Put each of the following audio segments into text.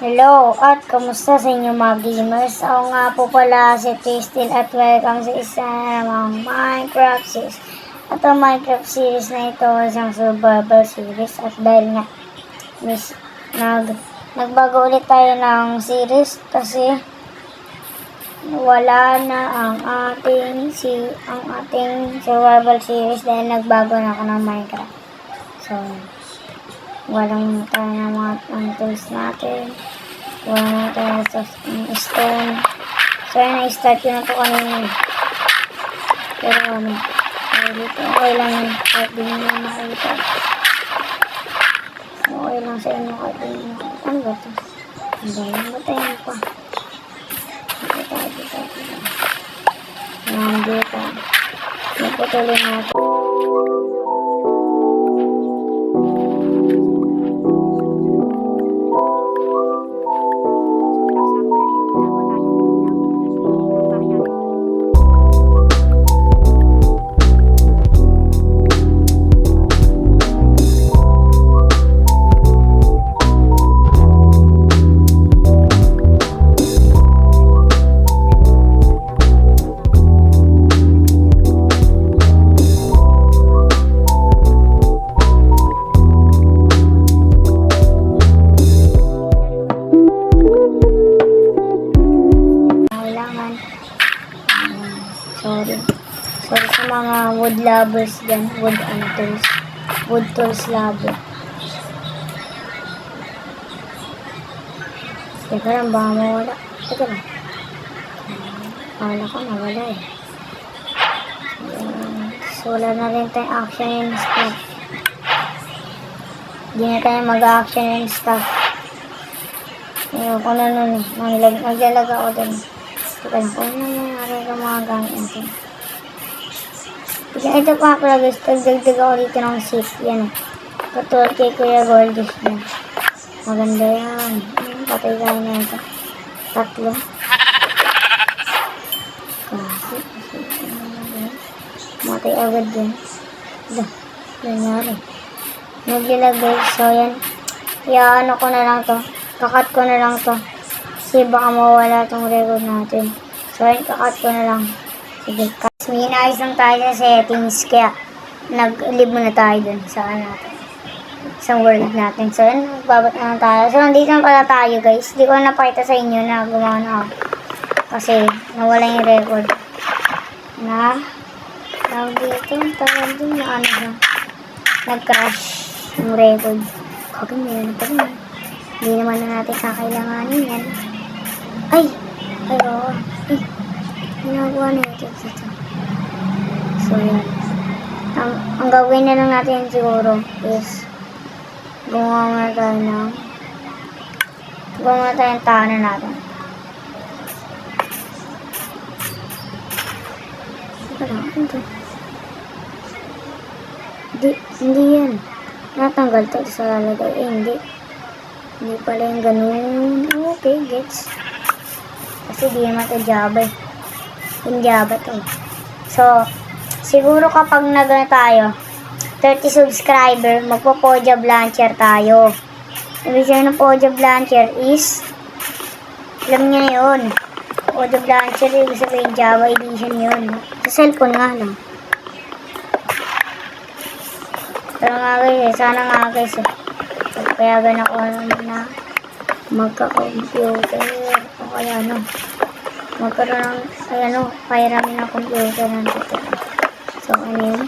Hello at kamusta sa inyo mga gamers? Ako nga po pala si Tristil at welcome sa isa namang Minecraft series. At ang Minecraft series na ito ay isang survival series at dahil nga nagbago ulit tayo ng series kasi wala na ang ating survival series dahil nagbago na ako ng Minecraft. So, walang tayo ng mga tools natin. Wala tayo sa stone. So, yan, na-start ko na ito kanina. Pero dito, okay lang yun. Kahit di nyo makita. Okay lang sa inyo kahit di nyo makita. Ano ba ito? Ang dahil ba tayo pa? Dito. Yan, dito. Naputuloy natin. Sorry sa mga wood lovers dyan. Wood tools lover. Teka lang, baka mawala. Teka lang. Wala ka, mawala eh. So, wala na rin tayong action and stuff. Hindi na tayo mag-action and stuff. Ayun, kung ano nun eh. Naglalag ako dun. Teka lang, kung ano nangyari ka mga gamit natin. Ito pa pala guys, tagdagdag ako dito ng seat. Yan. Katulad kay Kuya Goldish yan. Maganda yan. Patay tayo na ito. 3. Kasi, matay agad yan. Nangyari. Naglalag guys. So yan. Ano ko na lang to. Kakat ko na lang to. Kasi baka mawala tong record natin. So yan, kakat ko na lang. Sige, minayos lang tayo sa settings, kaya nag-live muna tayo dun sa natin. Isang world natin. So, yun, babat na tayo. So, nandito na pala tayo, guys. Hindi ko napakita sa inyo na gumawa na ako. Kasi, nawala yung record. Tawag dito na ano siya. Nag-crash yung record. Kagin na yun. Hindi naman na natin kakailanganin yan. Ay, oo. Ginagawa na ito dito. So, yan. Ang gawin na lang natin siguro is gumawa tayo ng tahanan natin. Ito lang. Ito. Hindi yan. Natanggal ito sa lalagay. Hindi. Hindi pala yung ganun. Okay, gets. Kasi di naman ito Java eh. Yung Java to. So, siguro kapag nagano tayo, 30 subscriber, magpo-Pojab launcher tayo. Ibig sabihin ng Pojab launcher is, alam niya yun. Pojab launcher, ibig sabihin Java edition yun. Sa cellphone nga lang. Pero nga guys, sana nga guys, pagpayagan ako na magka-computer. O kaya magkaroon ng pairami ng computer nandito. So, ano yun?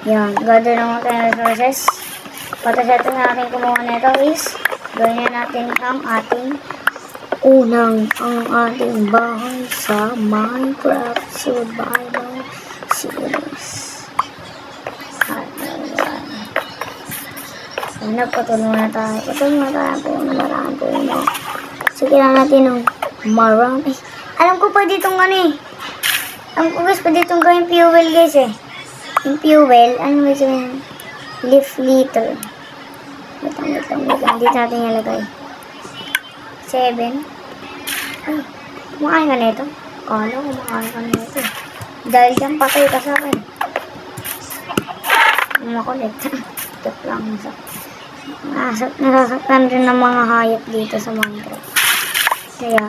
Yan. Gather lang tayo ng resources. Pataseto natin kumuha nito is gawin natin ang ating ating bahay sa Minecraft Survival Series. So, nagpatulungan na tayo. Patulungan tayo po na marami po yun. So, kailangan natin ng marami. Alam ko pa ditong Alam ko guys pa ditong gawin fuel guys eh. Yung fuel, ano ba sabihin? Leaf litter. Wait lang. Dito natin ilagay. 7. Ay, kumakain ka nito? Kala ko kumakain ka nito. Dahil dyan patay ka sa akin. Makulit. Tip lang sa. Nasasaktan rin ng mga hayop dito sa Minecraft. Kaya,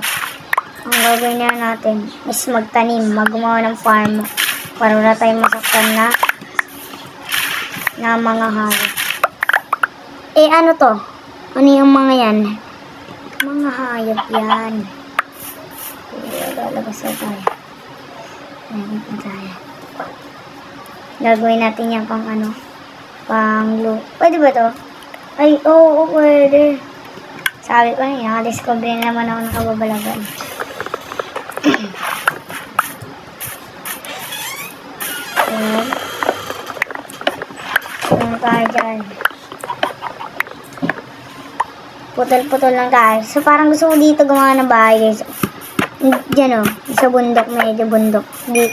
ang gagawin na natin is magtanim, gumawa ng farm para wala tayong masaktan na mga hayop. Ano to? Ano yung mga yan? Mga hayop yan. Lalabas na tayo. Gagawin natin yan pang pwede ba to? Ay, oo, pwede. Sabi ko na, nakadiscover na naman ako ng kababalagan. Ayan. Ayan tayo dyan. Putol-putol lang tayo. So, parang gusto ko dito gumawa ng bahay, guys. Diyan, sa bundok, medyo bundok.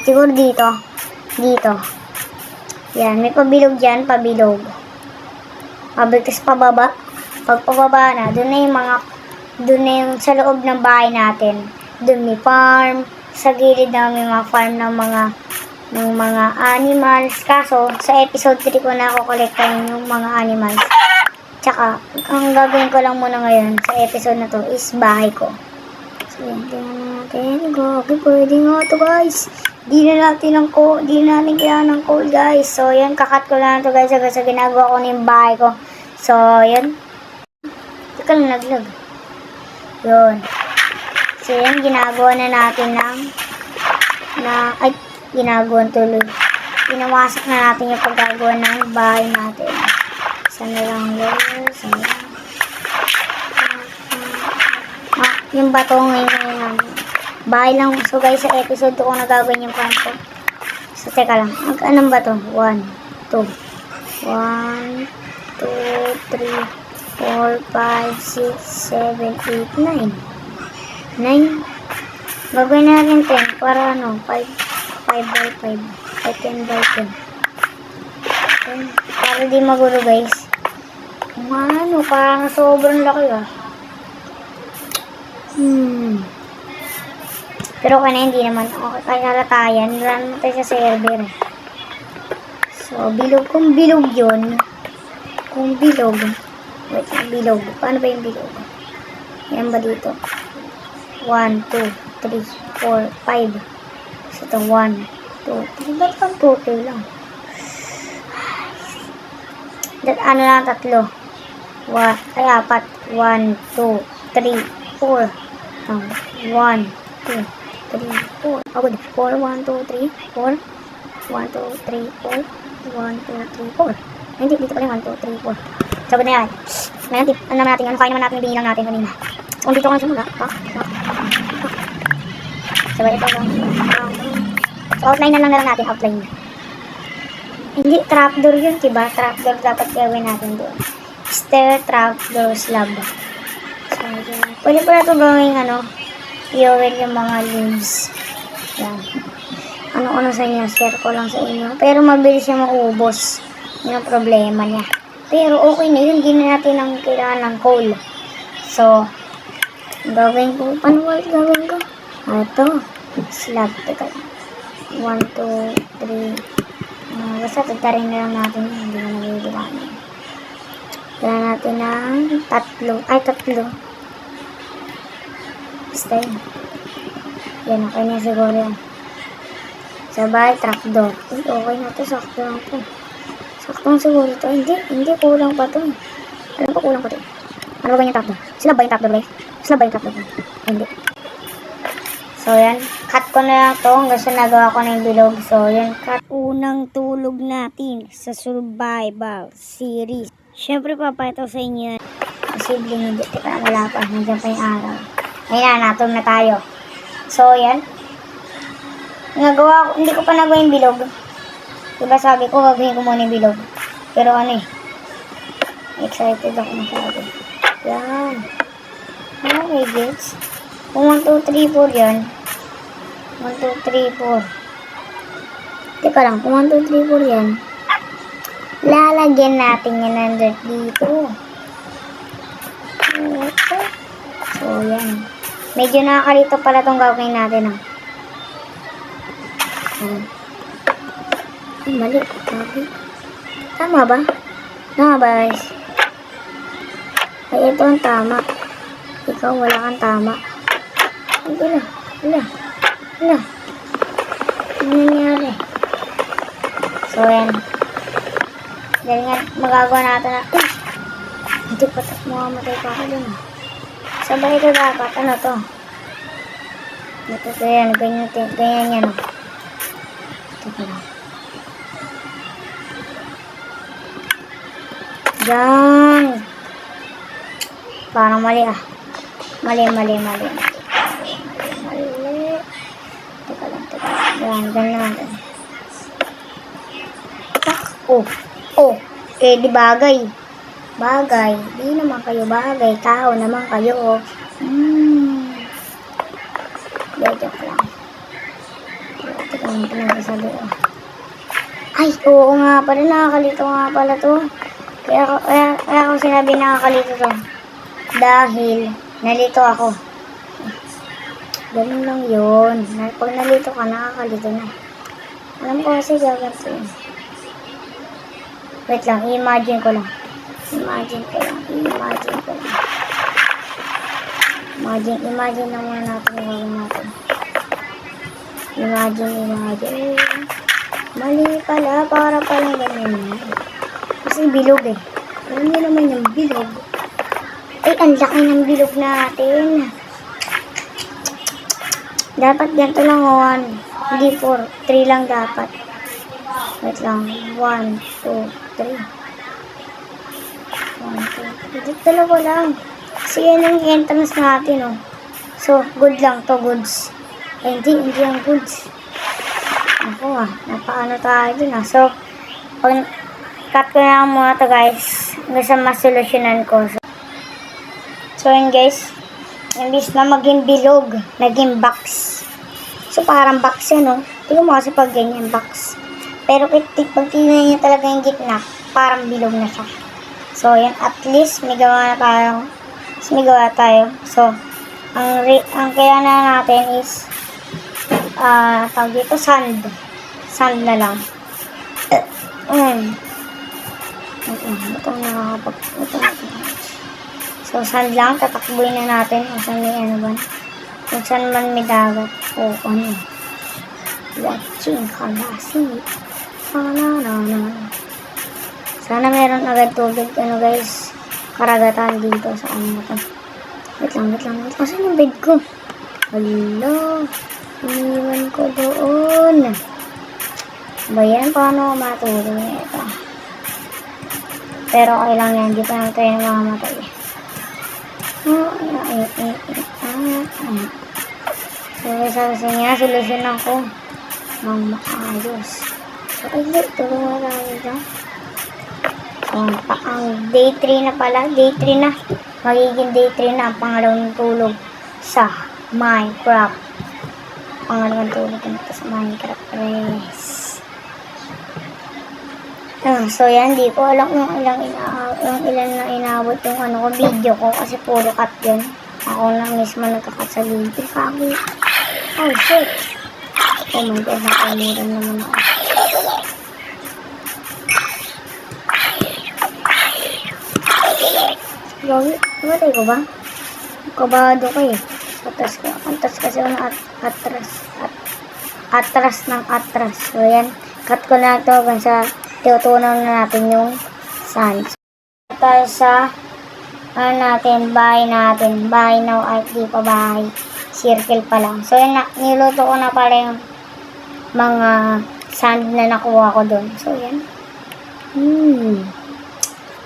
Siguro dito. Dito. Yan, may pabilog dyan, pabilog. Pabigkas pababa. Pag pababa na, doon na yung sa loob ng bahay natin. Doon may farm. Sa gilid na may mga farm ng mga animals. Kaso, sa episode 3 ko na ako kolektahin yung mga animals. Tsaka, ang gagawin ko lang muna ngayon sa episode na to is bahay ko. So, yan, tingnan natin. Okay, pwede nga to, guys. Di na natin kailangan ng coal, guys. So, yan, kakat ko lang to, guys. Sa ginagawa ko na yung bahay ko. So, yan. Teka lang, naglag. Yun. So, yan, ginagawa na natin ginagawa tuloy. Pinawasak na natin yung paggagawa ng bahay natin. Sana lang, guys. Sana lang. Yung bato ngayon bahay lang. So guys, sa episode 2 ko nagagawin yung farm ko. So teka lang, anong bato? 1, 2 1, 2, 3 4, 5, 6, 7, 8, 9 gagawin natin 10 para 5 by 5 ay 10 by 10 para di magulo, guys. Parang sobrang laki Pero okay na, hindi naman. Okay, kaya nalatayan. Run mo tayo sa server. So, bilog. Kung bilog yun. Wait, bilog. Paano ba yung bilog? Yan ba dito? 1, 2, 3, 4, 5. So, ito 1, 2, 3. Ba't pang 2 lang? Lang, 3. 4. 1, 2, 3, 4. 1, 2, 3, 4. 1, 2, 3, 4. Oh, good. 4, 1, 2, 3, 4. 1, 2, 3, 4. 1, 2, 3, 4. Hindi, dito pala yung 1, 2, 3, 4. So, good na yan. Ngayon, ano naman natin yun? Kaya naman natin yung binilang natin kanina. Kung dito ko lang simula. So, ito lang. So, outline na lang natin. Outline. Hindi, trapdoor yun, diba? Trapdoor dapat gawin natin doon. Stair, trapdoor, slab. So, pwede pala ito gawin, i-oil yung mga leaves. Yan. Ano sa inyo, share ko lang sa inyo. Pero mabilis siya maubos. Yun ang problema niya. Pero okay na yun, hindi na natin ang kailangan ng coal. So, gawin ko, gawin ko? Ito, slab. Teka, 1, 2, 3. Basta tagtarin na lang natin. Hindi na nagigilaan. Kailangan natin ng 3. Ay, 3. Basta yun. Yan, okay na siguro yan. Sabay, trapdoor. Okay na to, sakto lang to. Sakto siguro to. Hindi, kulang pa to. Alam ko, kulang pa to. Ano ba yung trapdoor? Slab ba yung trapdoor, guys? Slab ba yung trapdoor? Hindi. So, yan. Cut ko na lang to. Hanggang sa nagawa ko na yung bilog. So, yan. Cut. Unang tulog natin sa survival series. Siyempre, papayto sa inyo. Posibleng hindi. Teka, wala pa. Nandiyan pa yung araw. Ayun na, natulog na tayo. So, yan. Hindi ko pa nagawa yung bilog. Diba sabi ko, gagawin ko muna yung bilog. Pero excited ako masyado. Yan. Okay, guys. Kung 1, 2, 3, 4 yan. 1, 2, 3, 4. Teka lang, kung 1, 2, 3, 4 yan. Lalagyan natin yan ng dirt dito. Okay. So, yan. Medyo nakakalito pala itong gagawin natin. Mali. Tama ba? Tama ba, guys? Ay, ito ang tama. Ikaw, wala kang tama. Ay, wala. Ano nangyari? So, yan. Dahil nga, magagawa natin na, hindi pa mamamatay pa ako dun. Sabay ito dapat. Ano to? Ito yan. Ganyan yan. Ito pa lang. Diyan. Parang mali ah. Mali. Teka lang. Yan, ganyan. Oh. Di bagay. Di naman kayo bagay. Tao naman kayo. Joke lang. Teka lang, pinagsasabi ko. Ay, oo nga pala. Nakakalito nga pala to. Kaya ako sinabi nakakalito to. Dahil, nalito ako. Ganun lang yun. Pag nalito ka, nakakalito na. Alam ko kasi gaganto yun. Wait lang, i-imagine ko lang. Imagine lang muna natin yung gawin natin. Imagine. Mali pala, para palang ganyan yan. Kasi bilog eh. Alam niyo naman yung bilog. Ay, ang laki ng bilog natin. Dapat ganito lang 1. Hindi 4. 3 lang dapat. Wait lang. 1, 2, 3. 1, 2, 3. Dito dalawa lang. Kasi yan ang entrance natin, oh. So, good lang to, goods. Eh, hindi ang goods. Ako napaano tayo dun ah. So, pag cut ko na muna to guys. Hanggang sa masolusyonan ko. So, yun guys. Imbis na maging bilog, naging box. So, parang box yan, no? Tingnan mo kasi pag ganyan, box. Pero pag tingnan niyo talaga yung gitna, parang bilog na siya. So, yan. At least, may gawa tayo. So, ang kaya na natin is tawag dito, sand na lang. So, sand lang, tatakbuhin na natin kung saan may ano ba, kung saan man may dagat o watching kalasi. Sana meron agad tubig, guys, karagatan dito sa ano to. Wait lang. Asan yung bed ko? Hala, iniwan ko doon. Ba yan? Paano matulog ito? Pero okay lang yan. Di pa naman tayo mamamatay. So, sa niya, solusyonan ko ng maayos. So, tulungan tayo dyan. Ang day 3 na pala. Day 3 na. Magiging day 3 na ang pangalawang tulog sa Minecraft. Pangalawang tulog dito sa Minecraft. So yan, di ko alam kung ilan na inabot yung video ko kasi puro cut yun. Ako lang mismo nagka-cut sa video. Oh shit. Oh my god, nakalimutan naman ako. Gawin, matay ko ba? Kabado ko eh. Atas kasi ako na atras ng atras. So yan, cut ko na ito hanggang sa tutunan na natin yung sand. Tayo sa bahay natin. Bahay now ay di pa bahay. Circle pa lang. So yan, niluto ko na pala yung mga sand na nakuha ko dun. So yan.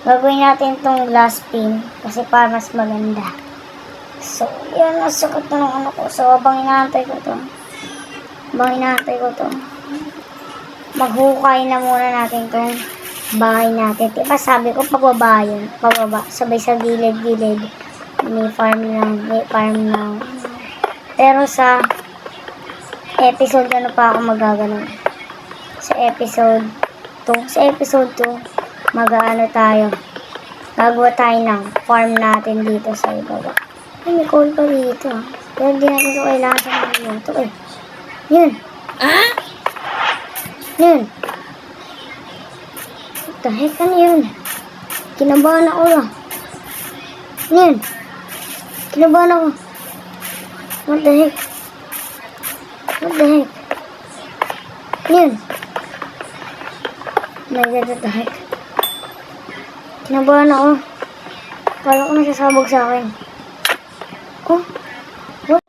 Gagawin natin itong glass pin kasi para mas maganda. So, yan, nasukot na ng ano ko. So, habang inaantay ko to, maghukay na muna natin itong bahay natin. Diba sabi ko, pababa yun. Pababa. Sabay sa gilid-gilid. May farm lang. Pero sa episode, ano pa ako magaganon? Sa episode 2, mag-aano tayo. Gagawa tayo ng farm natin dito sa ibaba. Ay, may coal pa dito. Pero di natin ito kailangan sa mga ito. Yun. Yun. What the heck? Ano yun? Kinabahan ako Ano yun? Kinabahan ako. What the heck? What the heck? Ano yun? Oh my God, what the heck? Kinabahan ako. Kala ko nasasabog sa akin. Oh? What?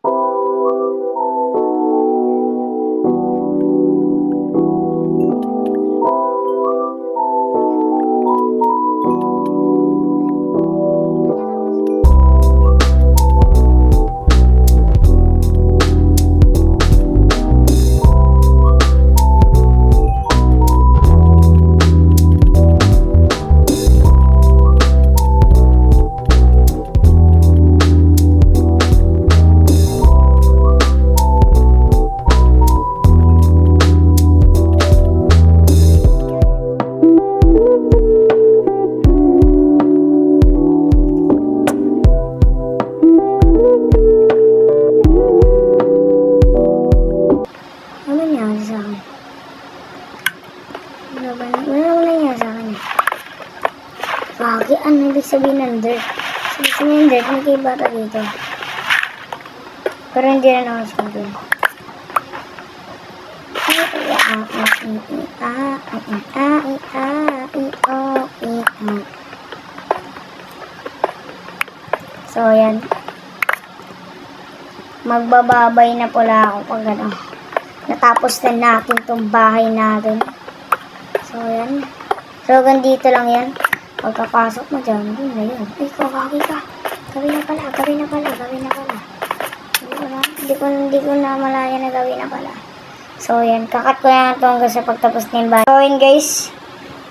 Ano nangyari sa akin? Wala nangyari sa akin. Bakit? Ano ibig sabihin ng dirt? Ibig sabihin ng dirt, may kay bata dito. Pero hindi rin ako sabihin. So, yan. Magbababay na pala ako pag ano. Natapos na natin itong bahay natin. So, yan. So, dito lang yan. Pagkapasok mo dyan, yun na yun. Ay, kawagi ka. Gawin na pala. Hindi ko na malaya na gawin na pala. So, yan. Kakat ko na ito hanggang sa pagtapos na yung bahay. So, yan guys.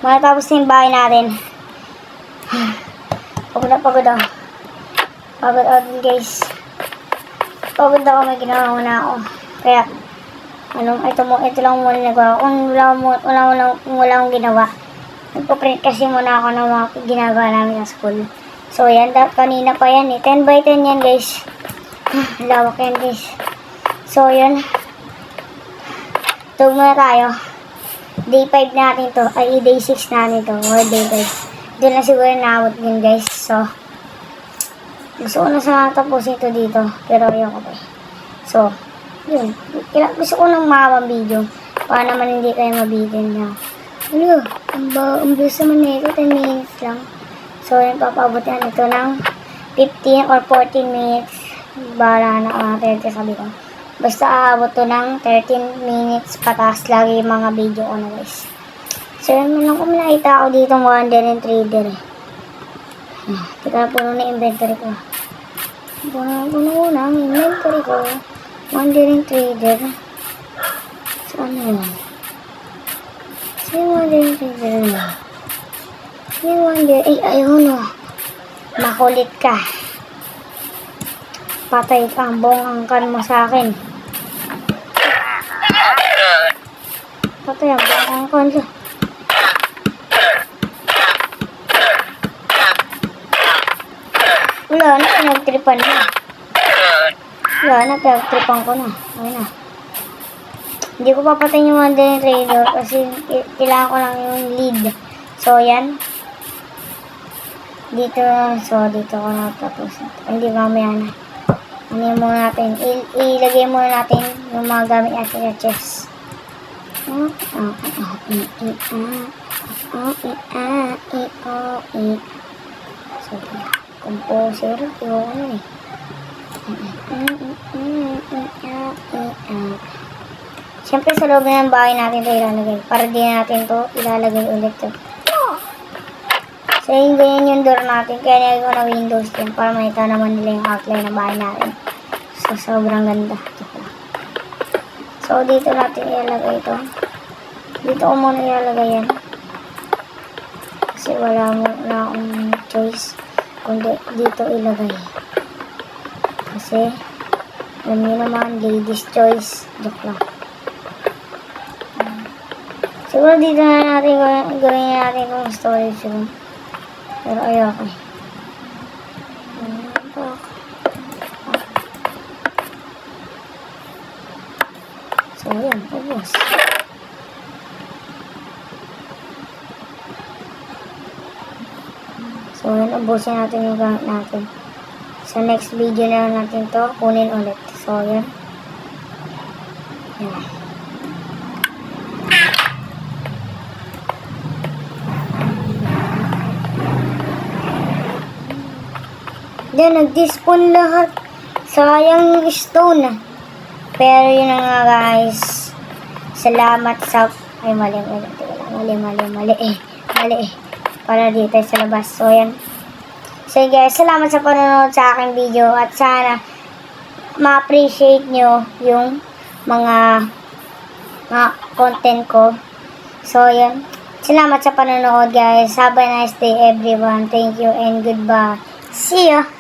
Matapos na yung bahay natin. Pagod ako. Pagod ako din guys. Pagod ako, may ginawa na ako. Kaya, ito lang muna nagawa. Kung wala akong ginawa. Nagpo-print kasi muna ako ng mga ginagawa namin sa school. So, yan. Kanina pa yan eh. 10 by 10 yan guys. Lawak yan guys. So, yan. Tug muna tayo. Day 5 natin to. Ay, day 6 natin to. Or day 5. Doon na siguro naabot din guys. So, gusto ko na sana tapusin ito dito. Pero ayoko pa eh. So, yun. Gusto ko ng mahabang video. Para naman hindi kayo mabitin na. Ano? Ang bilis naman nito. 10 minutes lang. So, yun. Papabutin ito ng 15 or 14 minutes. Bahala na 30 sabi ko. Basta aabot to ng 13 minutes pataas lagi yung mga video ko na guys. So, yun lang kung nakita ako dito Wandering Trader eh. Tika puno na inventory ko. Puno na ang inventory ko. Wandering Trader. Saan yun? Saan Wandering Trader na? Saan Wandering? Ay, ayun o. Makulit ka. Patay ka ang bongangkan mo sa akin. Patay ang bongangkan siya. Wala na, pinagtripan na. Pinagtripan ko na. Ayun na. Hindi ko papatayin yung Wandering Trader kasi kailangan ko lang yung lead. So, yan. Dito ko na tapos. Hindi mamaya na. Ano muna natin? Ilagay muna natin yung mga gamit natin sa chest. So, composer. Yung ano eh. Siyempre sa loob ng bahay natin ito ilalagay. Para di natin ito ilalagay ulit ito. So, yung ganyan yung door natin. Kaya nilagay ko na windows din para makita naman nila yung outline ng bahay natin. So, sobrang ganda. So, dito natin ilalagay ito. Dito ko muna ilalagay yan. Kasi wala na akong choice. Kundi dito ilagay. Kasi, alam niyo naman, ladies choice. Joke lang. Siguro dito na natin gawin natin kung storage room. Pero ayoko eh. So, ayan. Ubos. So, So, yun, ubusin natin yung gamit natin. Sa next video na natin to kunin ulit. So, yun. Yan. Then, nag-despawn lahat. Sayang yung stone. Pero yun na nga guys. Salamat sa... Ay, mali. Para dito sa labas. So, yan. So, guys, salamat sa panonood sa aking video. At sana ma-appreciate nyo yung mga content ko. So, yan. Salamat sa panonood, guys. Have a nice day, everyone. Thank you and goodbye. See ya!